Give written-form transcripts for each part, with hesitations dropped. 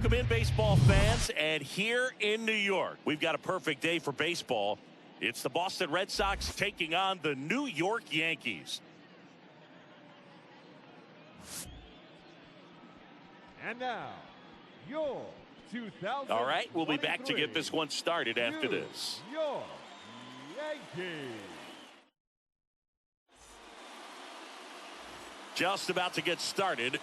Welcome in, baseball fans. And here in New York, we've got a perfect day for baseball. It's the Boston Red Sox taking on the New York Yankees. And now, your 2023 All right, we'll be back to get this one started after this. New York Yankees. Just about to get started.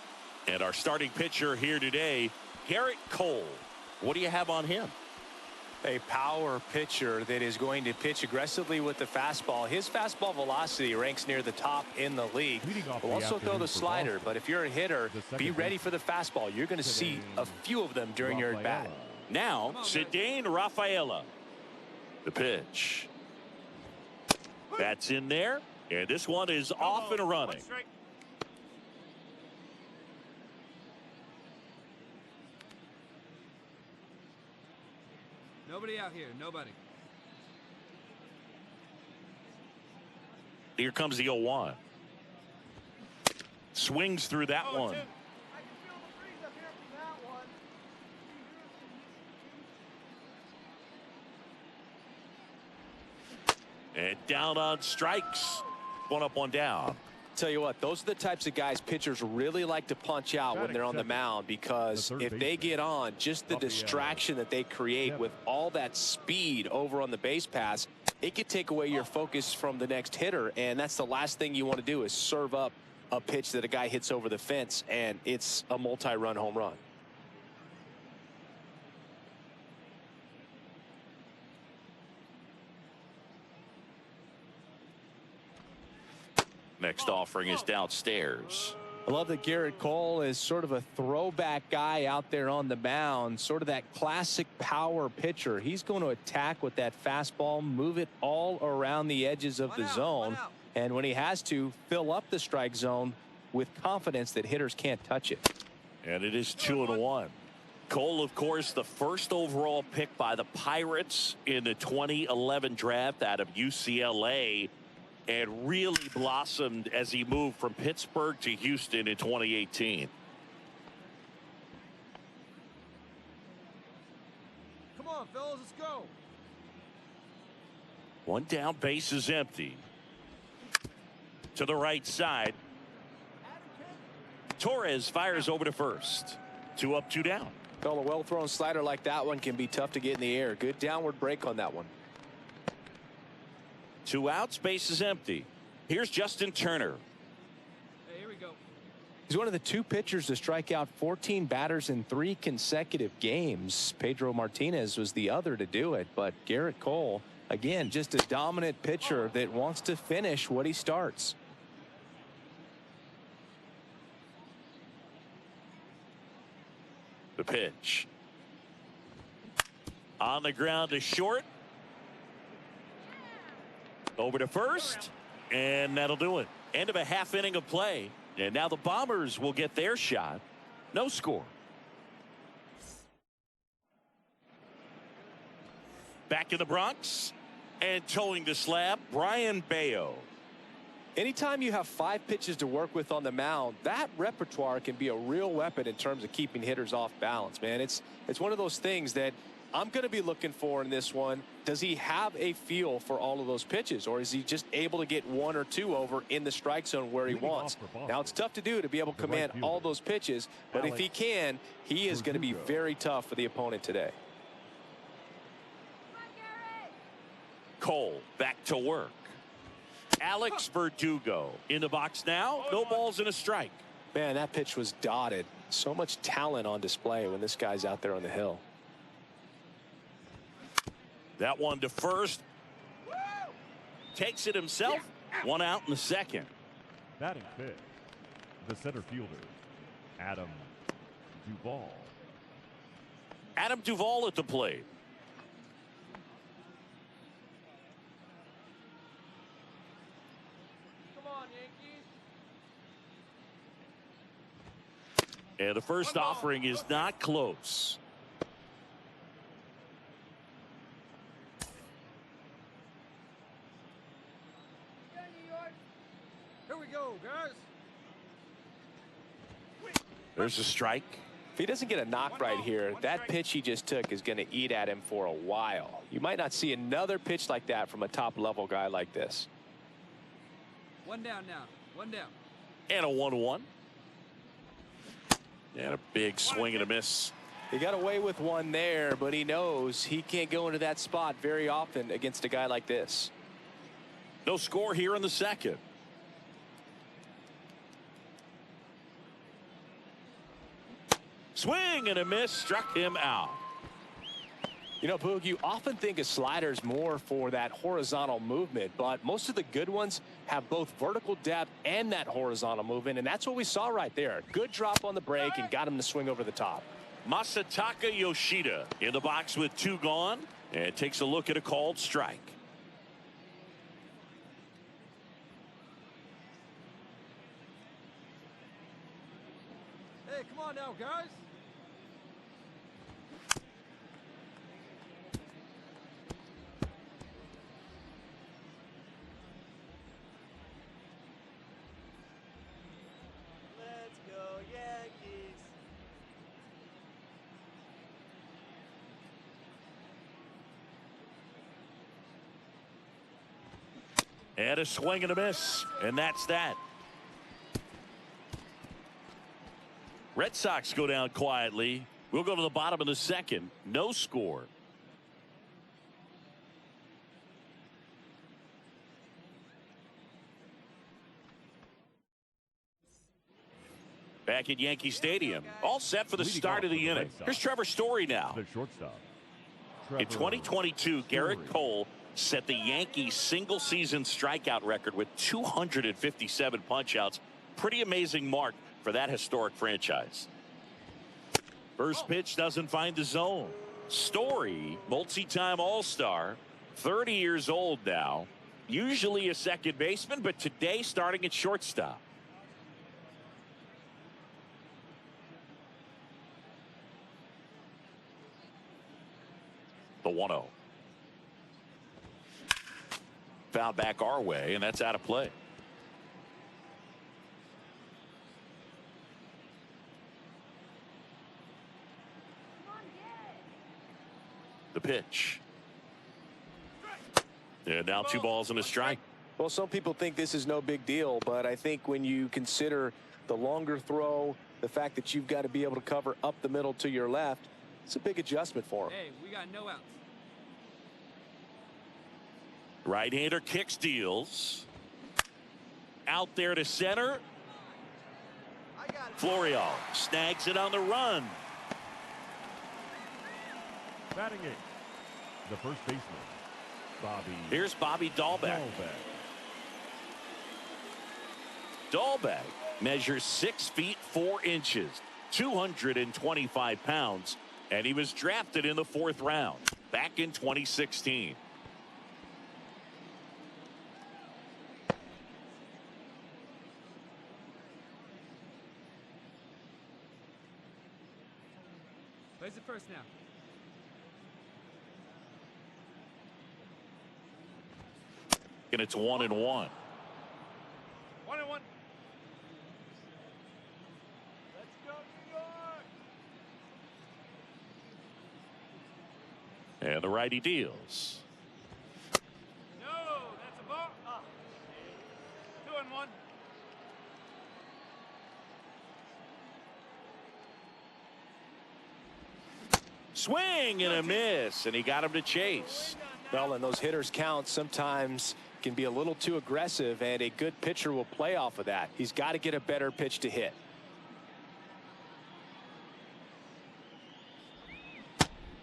And our starting pitcher here today, Gerrit Cole. What do you have on him? A power pitcher that is going to pitch aggressively with the fastball. His fastball velocity ranks near the top in the league. Will also throw the slider, but if you're a hitter, be ready for the fastball. You're going to see a few of them during your at-bat. Now, Cedane Rafaela. The pitch. That's in there, and this one is off and running. Nobody out here. Nobody. Here comes the 0-1. Swings through that one. And down on strikes. One up, one down. Tell you what, those are the types of guys pitchers really like to punch out when they're on the mound, because if they get on, just the distraction that they create with all that speed over on the base pass, it could take away your focus from the next hitter, and that's the last thing you want to do is serve up a pitch that a guy hits over the fence and it's a multi-run home run. Next offering is downstairs. I love that Gerrit Cole is sort of a throwback guy out there on the mound, sort of that classic power pitcher. He's going to attack with that fastball, move it all around the edges of the zone, and when he has to, fill up the strike zone with confidence that hitters can't touch it. And it is 2-1. Cole, of course, the first overall pick by the Pirates in the 2011 draft out of UCLA, and really blossomed as he moved from Pittsburgh to Houston in 2018. Come on, fellas, let's go. One down, base is empty. To the right side. Torres fires over to first. 2 up, 2 down. Well, a well-thrown slider like that one can be tough to get in the air. Good downward break on that one. 2 outs, base is empty. Here's Justin Turner. Hey, here we go. He's one of the 2 pitchers to strike out 14 batters in 3 consecutive games. Pedro Martinez was the other to do it, but Gerrit Cole, again, just a dominant pitcher that wants to finish what he starts. The pitch. On the ground to short. Over to first, and that'll do it. End of a half inning of play, and now the Bombers will get their shot. No score. Back in the Bronx, and towing the slab, Brian Bayo. Anytime you have 5 pitches to work with on the mound, that repertoire can be a real weapon in terms of keeping hitters off balance, man. It's one of those things that I'm going to be looking for in this one. Does he have a feel for all of those pitches, or is he just able to get 1 or 2 over in the strike zone where he wants? Now, it's tough to do to be able to command all those pitches, but if he can, he is going to be very tough for the opponent today. Cole back to work. Alex Verdugo in the box now. No balls and a strike. Man, that pitch was dotted. So much talent on display when this guy's out there on the hill. That one to first. Takes it himself. 1 out in the second. Batting 5th, the center fielder, Adam Duvall. Adam Duvall at the plate. Come on, Yankees. And the first offering is not close. Here we go, guys. There's a strike. If he doesn't get a knock right here, that pitch he just took is going to eat at him for a while. You might not see another pitch like that from a top-level guy like this. One down now. One down. And a 1-1. And a big swing and a miss. He got away with one there, but he knows he can't go into that spot very often against a guy like this. No score here in the second. Swing and a miss, struck him out. You know, Boog, you often think a slider's more for that horizontal movement, but most of the good ones have both vertical depth and that horizontal movement, and that's what we saw right there. Good drop on the break and got him to swing over the top. Masataka Yoshida in the box with 2 gone and takes a look at a called strike. Hey, come on now, guys. Let's go, Yankees. And a swing and a miss, and that's that. Red Sox go down quietly. We'll go to the bottom of the second. No score. Back at Yankee Stadium, all set for the start of the inning. Here's Trevor Story now. The shortstop. In 2022, Gerrit Cole set the Yankees single-season strikeout record with 257 punch-outs. Pretty amazing mark for that historic franchise. First pitch doesn't find the zone. Story, multi-time All-Star, 30 years old now. Usually a second baseman, but today starting at shortstop. The 1-0. Foul back our way, and that's out of play. The pitch. And now 2 balls and a strike. Well, some people think this is no big deal, but I think when you consider the longer throw, the fact that you've got to be able to cover up the middle to your left, it's a big adjustment for him. Hey, we got no outs. Right-hander kicks, deals. Out there to center. Florio snags it on the run. Batting 8. The first baseman, Bobby. Here's Bobby Dahlbeck. Dahlbeck measures 6 feet 4 inches, 225 pounds, and he was drafted in the 4th round back in 2016. Plays it first now. And it's 1-1. 1-1. Let's go, New York. And the righty deals. No, that's a ball. 2-1. Swing and a miss, and he got him to chase. Well, and those hitters count sometimes can be a little too aggressive, and a good pitcher will play off of that. He's got to get a better pitch to hit.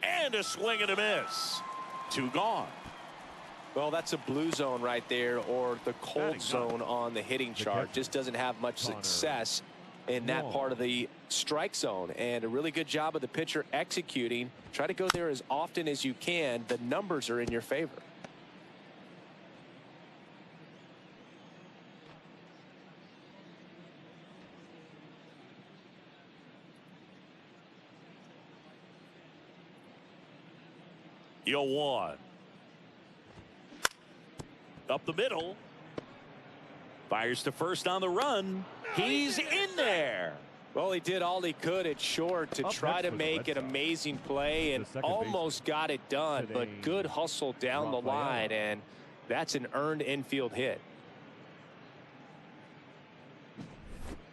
And a swing and a miss. 2 gone. Well, that's a blue zone right there, or the cold zone on the hitting chart. Just doesn't have much success in that part of the strike zone, and a really good job of the pitcher executing. Try to go there as often as you can. The numbers are in your favor. The 0-1. Up the middle. Fires to first on the run. He's in there. Well, he did all he could at short to try to make an amazing play and almost got it done, but good hustle down the line, and that's an earned infield hit.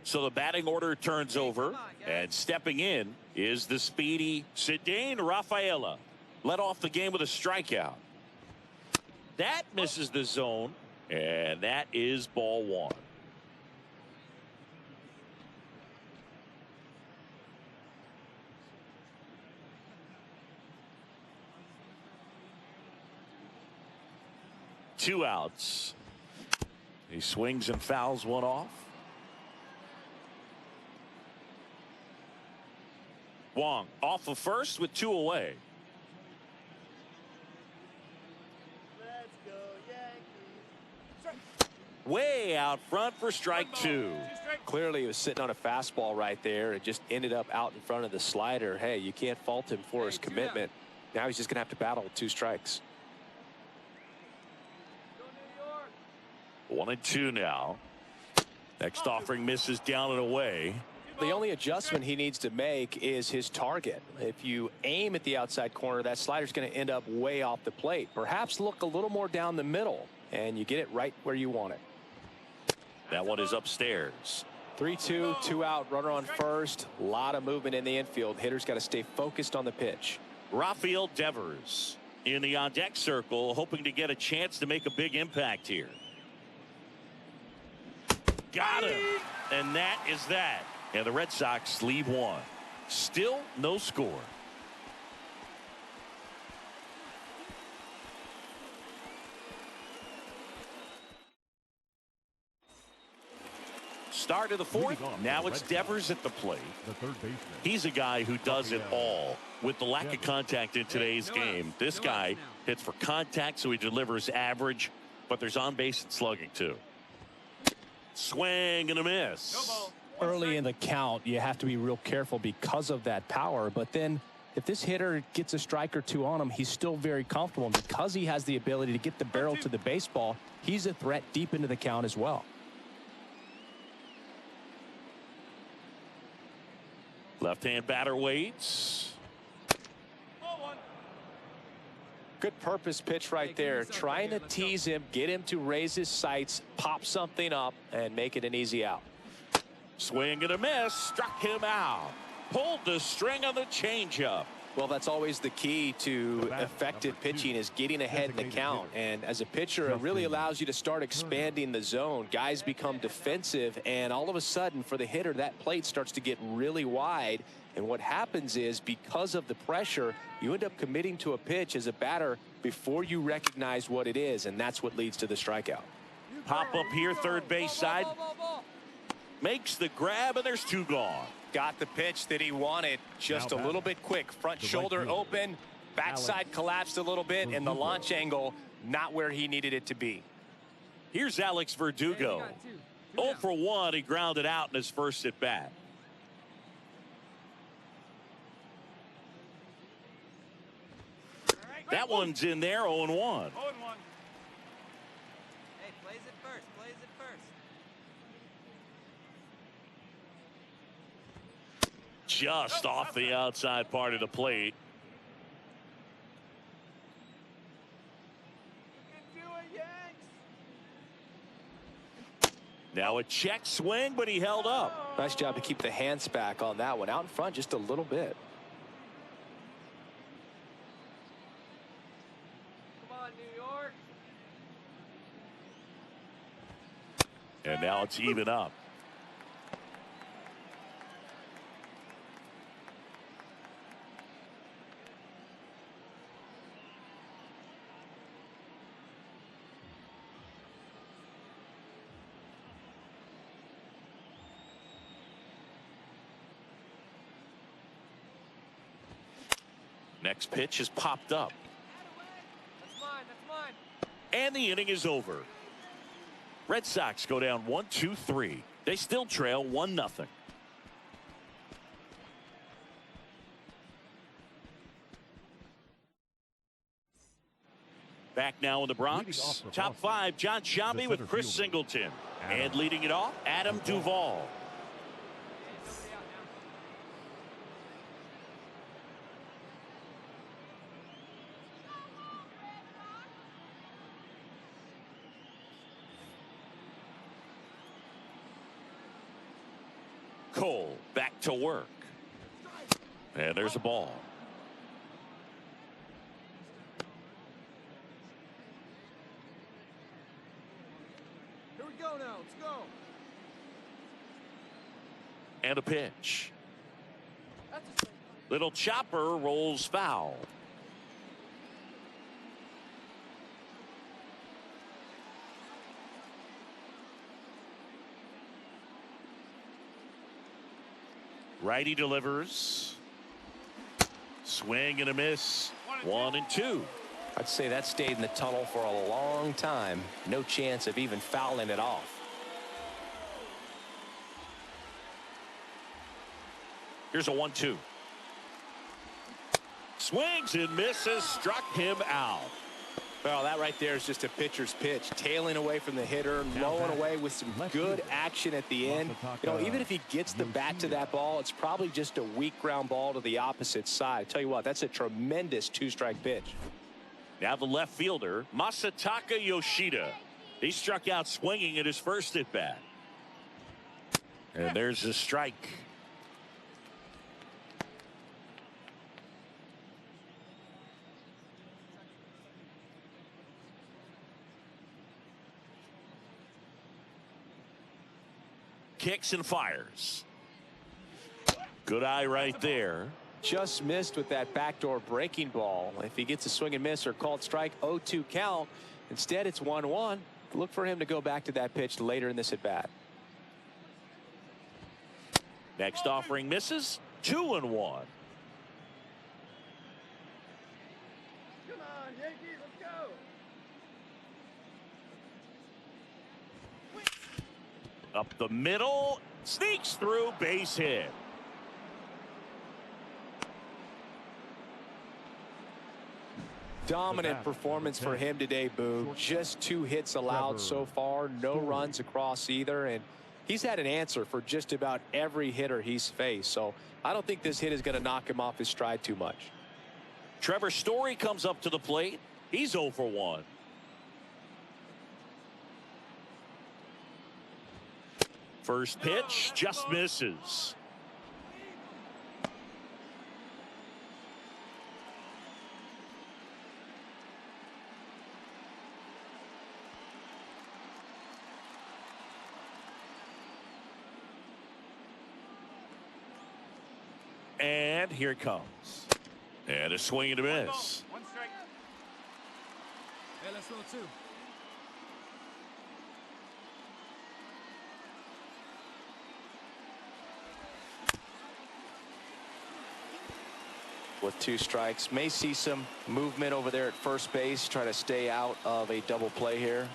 So the batting order turns over, and stepping in is the speedy Cedane Rafaela. Led off the game with a strikeout. That misses the zone, and that is ball one. Two outs. He swings and fouls one off. Wong off of first with two away. Let's go, Yankees. Way out front for strike two. Clearly, he was sitting on a fastball right there and just ended up out in front of the slider. Hey, you can't fault him for his commitment. Now he's just going to have to battle with two strikes. 1-2 now. Next offering misses down and away. The only adjustment he needs to make is his target. If you aim at the outside corner, that slider's going to end up way off the plate. Perhaps look a little more down the middle, and you get it right where you want it. That one is upstairs. 3-2, 2 out, runner on first. A lot of movement in the infield. Hitter's got to stay focused on the pitch. Rafael Devers in the on-deck circle, hoping to get a chance to make a big impact here. Got him, and that is that. And the Red Sox lead one. Still no score. Start of the fourth. Now it's Devers at the plate. The third baseman. He's a guy who does it all. With the lack of contact in today's game, this guy hits for contact, so he delivers average, but there's on base and slugging too. Swing and a miss. Early in the count, you have to be real careful because of that power. But then if this hitter gets a strike or two on him, he's still very comfortable. And because he has the ability to get the barrel to the baseball, he's a threat deep into the count as well. Left-hand batter waits. Good purpose pitch right there. Trying to tease him, get him to raise his sights, pop something up, and make it an easy out. Swing and a miss. Struck him out. Pulled the string on the changeup. Well, that's always the key to effective pitching, is getting ahead in the count. And as a pitcher, it really allows you to start expanding the zone. Guys become defensive, and all of a sudden, for the hitter, that plate starts to get really wide. And what happens is, because of the pressure, you end up committing to a pitch as a batter before you recognize what it is, and that's what leads to the strikeout. Pop up here, third base side. Makes the grab, and there's two gone. Got the pitch that he wanted, just a little bit quick. Front shoulder open, backside collapsed a little bit, and the launch angle not where he needed it to be. Here's Alex Verdugo. 0 for 1. He grounded out in his first at bat. That one's in there, 0-1. 0-1. Hey, plays it first. Plays it first. Just off the outside part of the plate. You can do it, Yanks. Now a check swing, but he held up. Nice job to keep the hands back on that one. Out in front just a little bit. And now it's even up. Next pitch has popped up. That's mine. That's mine. And the inning is over. Red Sox go down 1-2-3. They still trail 1-0. Back now in the Bronx. Top 5, John Sciambi with Chris Singleton. And leading it off, Adam Duvall. Cole back to work. And there's a ball. Here we go now. Let's go. And a pitch. That's a strike. Little chopper rolls foul. Righty delivers. Swing and a miss. 1-2. I'd say that stayed in the tunnel for a long time. No chance of even fouling it off. Here's a 1-2. Swings and misses. Struck him out. Well, that right there is just a pitcher's pitch. Tailing away from the hitter, blowing away with some good action at the end. You know, even if he gets the bat to that ball, it's probably just a weak ground ball to the opposite side. Tell you what, that's a tremendous two-strike pitch. Now the left fielder, Masataka Yoshida. He struck out swinging at his first at-bat. And there's a strike. Kicks and fires. Good eye right there. Just missed with that backdoor breaking ball. If he gets a swing and miss or called strike, 0-2 count. Instead, it's 1-1. Look for him to go back to that pitch later in this at bat. Next offering misses. 2-1. Come on, Yankees, let's go. Up the middle. Sneaks through. Base hit. Dominant performance for him today, Boo. Just 2 hits allowed so far. No runs across either. And he's had an answer for just about every hitter he's faced. So I don't think this hit is going to knock him off his stride too much. Trevor Story comes up to the plate. He's 0 for 1. First pitch just misses. And here it comes. And a swing and a miss. 1 strike. Hey, let's roll 2. With 2 strikes, may see some movement over there at first base. Try to stay out of a double play here.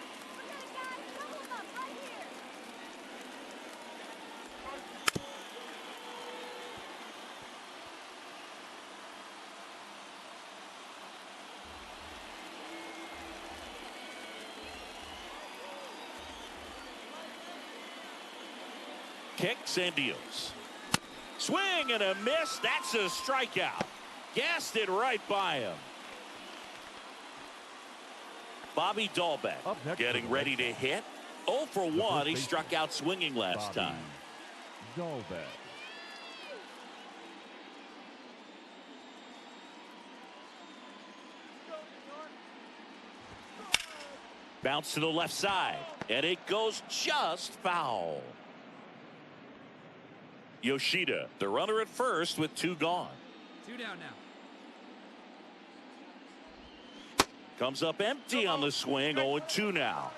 Kicks and deals. Swing and a miss. That's a strikeout. Gassed it right by him. Bobby Dahlbeck getting ready to hit. 0 for 1. He struck out swinging last time. Dahlbeck. Bounce to the left side. And it goes just foul. Yoshida, the runner at first with 2 gone. 2 down now. Comes up empty on the swing. 0-2 now.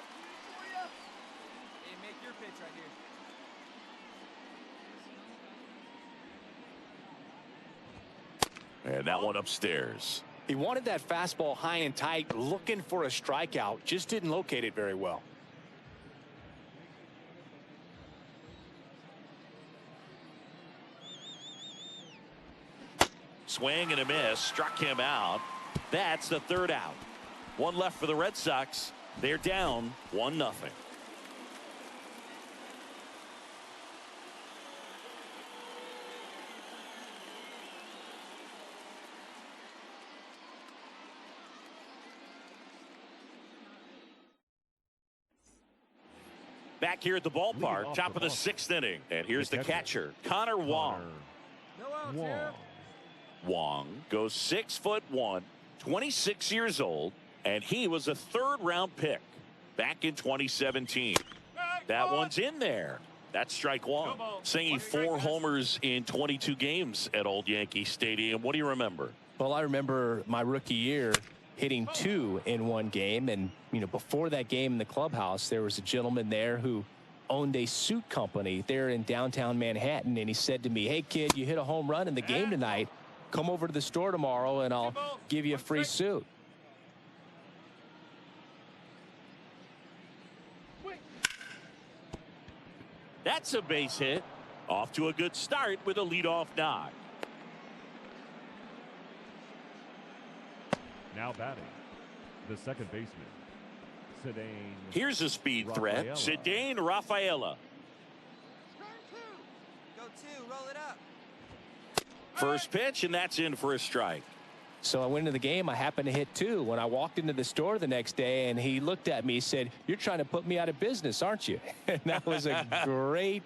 Hey, make your pitch right here. And that one upstairs. He wanted that fastball high and tight, looking for a strikeout. Just didn't locate it very well. Swing and a miss. Struck him out. That's the 3rd out. 1 left for the Red Sox. They're down 1-0. back here at the ballpark, top of the 6th inning. And here's the catcher, Connor Wong. No outs here. Wong goes 6'1", 26 years old, and he was a 3rd-round pick back in 2017. That one's in there. That's strike one. Singing 4 homers in 22 games at Old Yankee Stadium. What do you remember? Well, I remember my rookie year hitting 2 in one game. And, you know, before that game in the clubhouse, there was a gentleman there who owned a suit company there in downtown Manhattan. And he said to me, hey, kid, you hit a home run in the game tonight. Come over to the store tomorrow and I'll give you a free suit. That's a base hit. Off to a good start with a leadoff knock. Now batting, the second baseman, Cedane. Here's a speed threat, Cedane Rafaela. Go 2, roll it up. First pitch, and that's in for a strike. So I went into the game. I happened to hit 2 when I walked into the store the next day, and he looked at me and said, you're trying to put me out of business, aren't you? And that was a great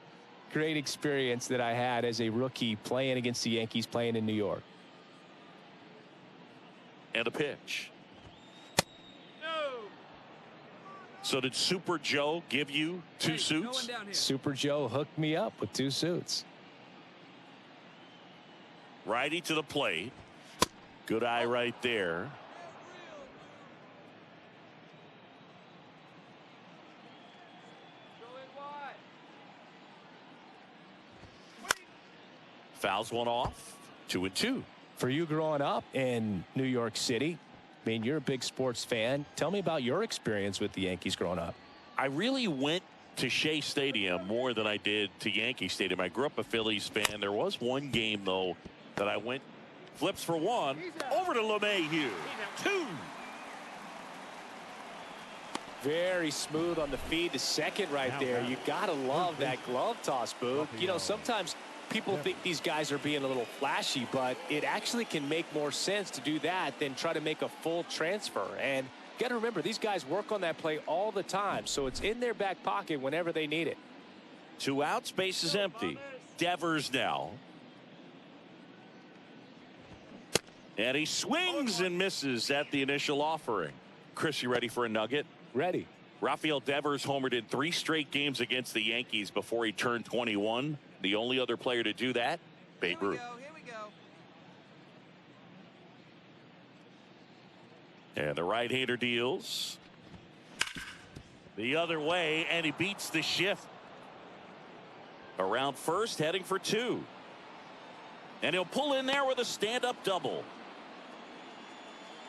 experience that I had as a rookie playing against the Yankees, playing in New York. And a pitch. So did Super Joe give you 2 suits? Super Joe hooked me up with 2 suits. Righty to the plate. Good eye right there. Fouls one off. 2-2. For you growing up in New York City, I mean, you're a big sports fan. Tell me about your experience with the Yankees growing up. I really went to Shea Stadium more than I did to Yankee Stadium. I grew up a Phillies fan. There was one game, though, that I went flips for 1 over to LeMahieu. 2. Very smooth on the feed to second right there. You got to love that glove toss, Boog. You know, sometimes people think these guys are being a little flashy, but it actually can make more sense to do that than try to make a full transfer. And got to remember, these guys work on that play all the time, so it's in their back pocket whenever they need it. 2 outs, base is empty. Devers now. And he swings and misses at the initial offering. Chris, you ready for a nugget? Ready. Rafael Devers homered in 3 straight games against the Yankees before he turned 21. The only other player to do that, Babe Ruth. Here we go. And the right-hander deals the other way, and he beats the shift. Around first, heading for 2. And he'll pull in there with a stand-up double.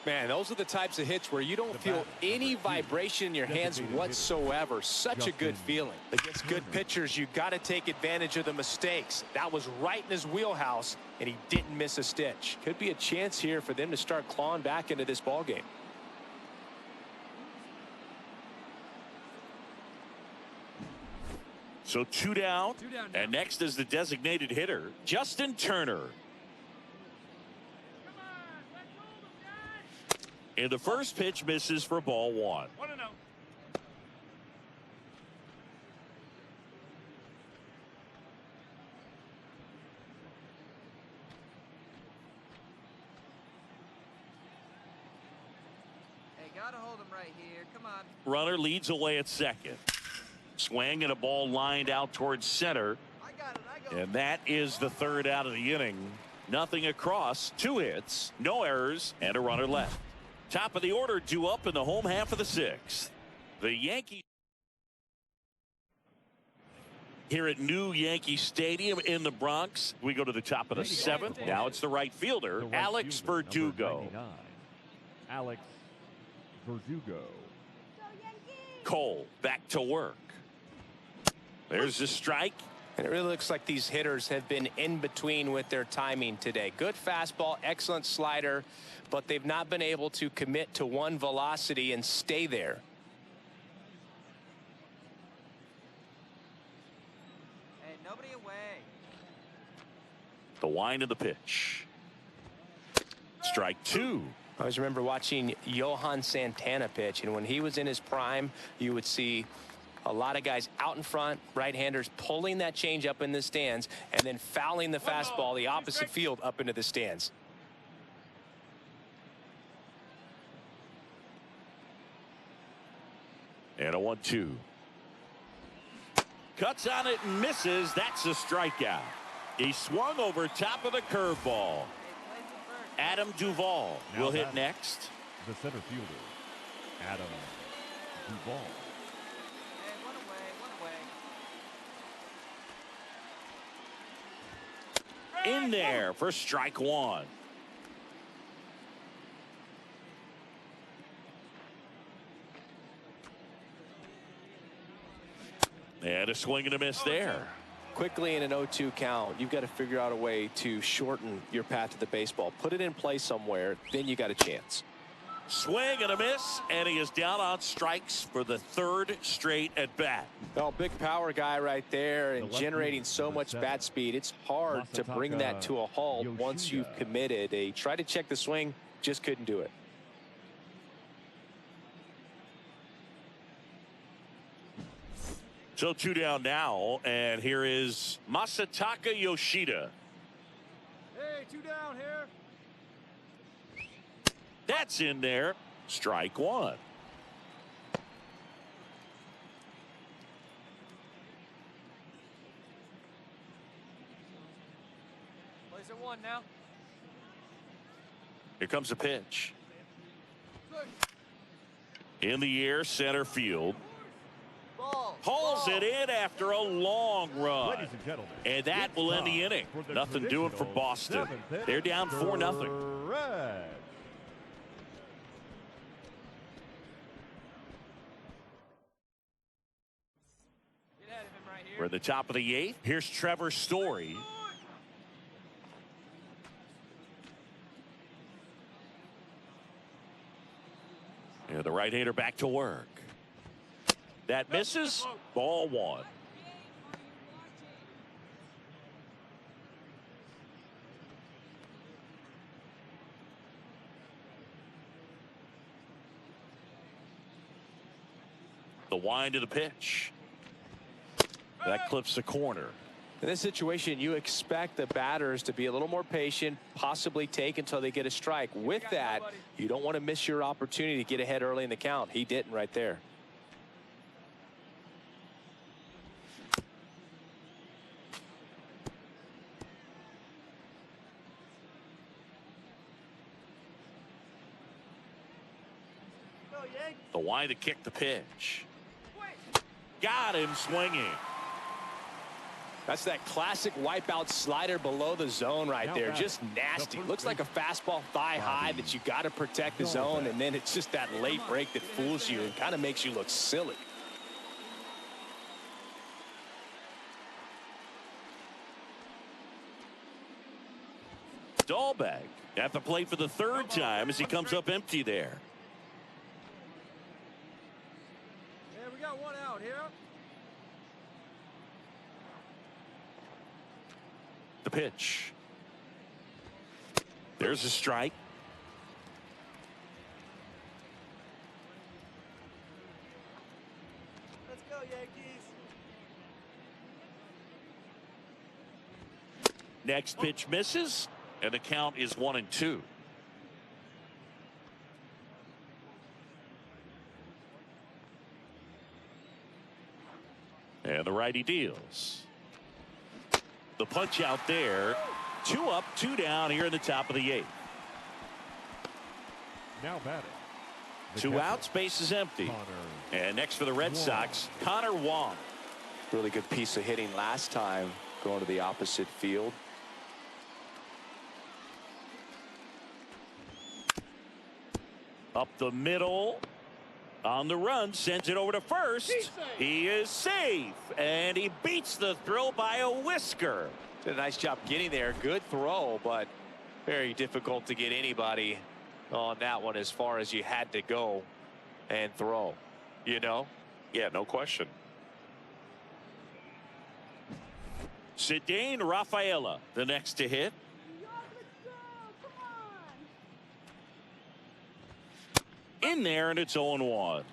Man, those are the types of hits where you don't feel any vibration in your hands whatsoever. Such a good feeling. Against good pitchers, you got to take advantage of the mistakes. That was right in his wheelhouse, and he didn't miss a stitch. Could be a chance here for them to start clawing back into this ball game. So 2 down, and next is the designated hitter, Justin Turner. And the first pitch misses for ball 1. Hey, gotta hold him right here. Come on. Runner leads away at second. Swing and a ball lined out towards center. I got it. And that is the 3rd out of the inning. Nothing across, 2 hits, no errors, and a runner left. Top of the order due up in the home half of the 6th. The Yankees here at New Yankee Stadium in the Bronx. We go to the top of the 7th. Now it's the right fielder, Alex Verdugo. Alex Verdugo. Cole back to work. There's the strike. And it really looks like these hitters have been in between with their timing today. Good fastball, excellent slider, but they've not been able to commit to one velocity and stay there. Hey, nobody away. The wind of the pitch. Strike 2. I always remember watching Johan Santana pitch, and when he was in his prime, you would see A lot of guys out in front, right-handers pulling that change up in the stands and then fouling the fastball the opposite field up into the stands. And a 1-2. Cuts on it and misses. That's a strikeout. He swung over top of the curveball. Adam Duvall will hit next. The center fielder, Adam Duvall. Hey, one away. In there for strike one. And a swing and a miss there. Quickly in an 0-2 count, you've got to figure out a way to shorten your path to the baseball. Put it in play somewhere, then you got a chance. Swing and a miss, and he is down on strikes for the third straight at bat. Oh, big power guy right there and generating so much bat speed. It's hard to bring that to a halt once you've committed. They tried to check the swing, just couldn't do it. So 2 down now, and here is Masataka Yoshida. Hey, 2 down here. That's in there. Strike one. Place at 1 now. Here comes a pitch. In the air, center field. Hauls it in after a long run. Ladies and gentlemen, And that will end the inning. Nothing doing for Boston. They're down 4-0. Red. Get ahead of him right here. We're at the top of the 8th. Here's Trevor Story. And the right-hander back to work. That misses. Ball one. The wind of the pitch. That clips the corner. In this situation, you expect the batters to be a little more patient, possibly take until they get a strike. With that, you don't want to miss your opportunity to get ahead early in the count. He didn't right there. The wind to kick the pitch. Got him swinging. That's that classic wipeout slider below the zone right there. Just nasty. Looks like a fastball thigh high that you got to protect the zone, and then it's just that late break that fools you and kind of makes you look silly. Dahlbeck at the plate for the third time as he comes up empty there. Yeah, we got 1 out here. The pitch. There's a strike. Let's go, Yankees. Next pitch misses, and the count is 1-2. And the righty deals. The punch out there. 2 up, 2 down here in the top of the 8th. Now batting. 2 outs, base is empty. And next for the Red Sox, Connor Wong. Really good piece of hitting last time going to the opposite field. Up the middle. On the run, sends it over to first. He is safe, and he beats the throw by a whisker. Did a nice job getting there. Good throw, but very difficult to get anybody on that one as far as you had to go and throw. You know? Yeah, no question. Cedane Rafaela, the next to hit. In there, and it's 0-1.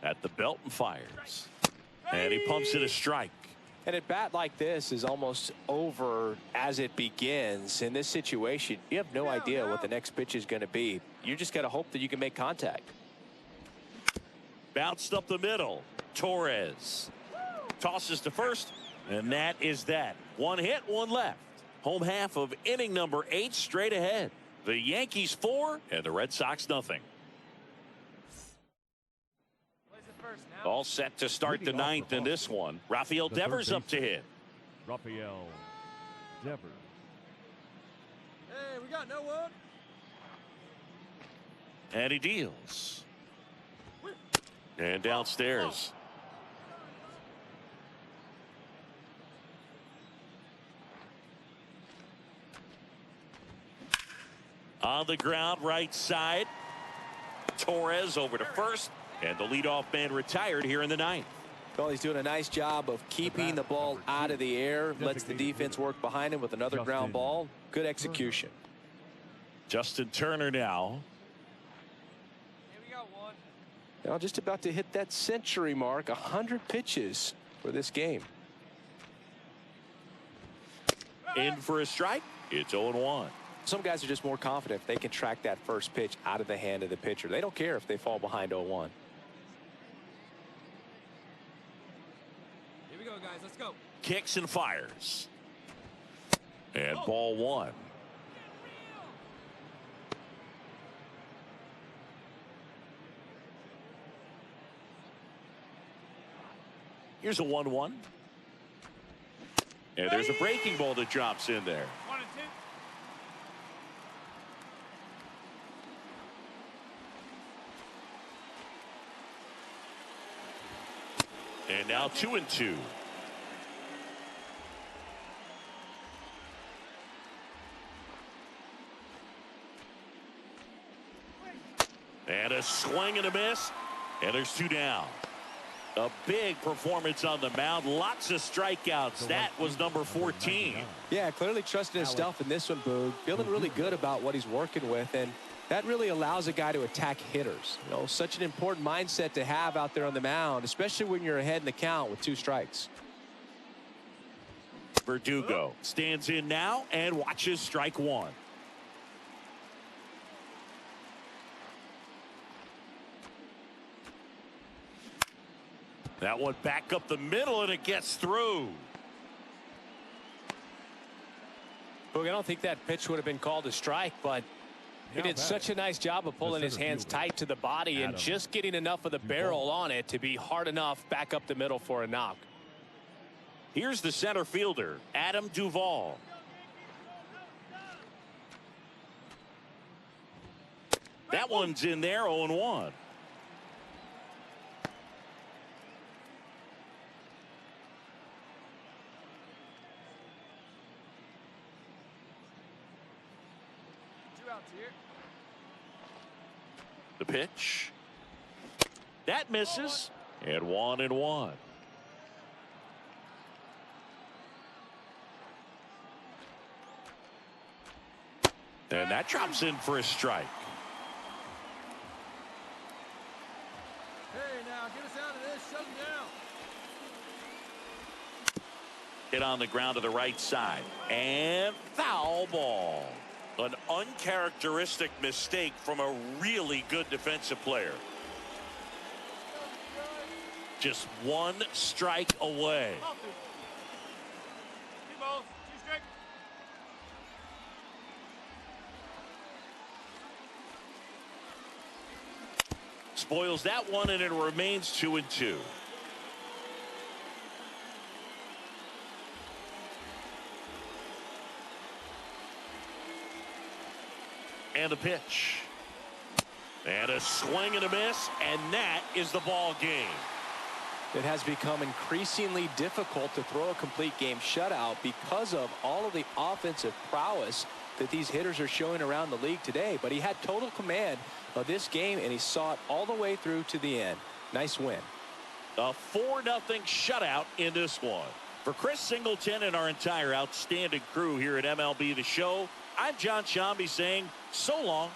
at the belt and fires. And he pumps it a strike. And at bat like this is almost over as it begins. In this situation, you have no idea what the next pitch is going to be. You just got to hope that you can make contact. Bounced up the middle. Torres tosses to first, and that is that. One hit, one left. Home half of inning number 8 straight ahead. The Yankees 4 and the Red Sox nothing. All set to start the 9th in this one. Rafael Devers up to hit. Rafael Devers. Hey, we got no one. And he deals. And downstairs. On the ground, right side. Torres over to first. And the leadoff man retired here in the 9th. Well, he's doing a nice job of keeping the ball out of the air. Lets the defense work behind him with another ground ball. Good execution. Justin Turner now. Hey, we got one. Now just about to hit that century mark. 100 pitches for this game. In for a strike. It's 0-1. Some guys are just more confident if they can track that first pitch out of the hand of the pitcher. They don't care if they fall behind 0-1. Here we go, guys. Let's go. Kicks and fires. And ball 1. Here's a 1-1. And there's a breaking ball that drops in there. 1 and 2. And now 2 and 2. And a swing and a miss. And there's 2 down. A big performance on the mound. Lots of strikeouts. That was number 14. Yeah, clearly trusting his stuff in this one, Boog. Feeling really good about what he's working with. And that really allows a guy to attack hitters. You know, such an important mindset to have out there on the mound, especially when you're ahead in the count with 2 strikes. Verdugo stands in now and watches strike 1. That one back up the middle, and it gets through. Boog, I don't think that pitch would have been called a strike, but he did such a nice job of pulling his hands tight to the body and just getting enough of the barrel on it to be hard enough back up the middle for a knock. Here's the center fielder, Adam Duvall. That one's in there, 0-1. The pitch. That misses. And 1-1. And that drops in for a strike. Hey, now get us out of this. Shut him down. Hit on the ground to the right side. And foul ball. An uncharacteristic mistake from a really good defensive player. Just 1 strike away. 2 balls, 2 strikes. Spoils that one, and it remains 2 and 2. And the pitch. And a swing and a miss, and that is the ball game. It has become increasingly difficult to throw a complete game shutout because of all of the offensive prowess that these hitters are showing around the league today. But he had total command of this game, and he saw it all the way through to the end. Nice win. A 4-0 shutout in this one. For Chris Singleton and our entire outstanding crew here at MLB The Show, I'm John Shambi saying so long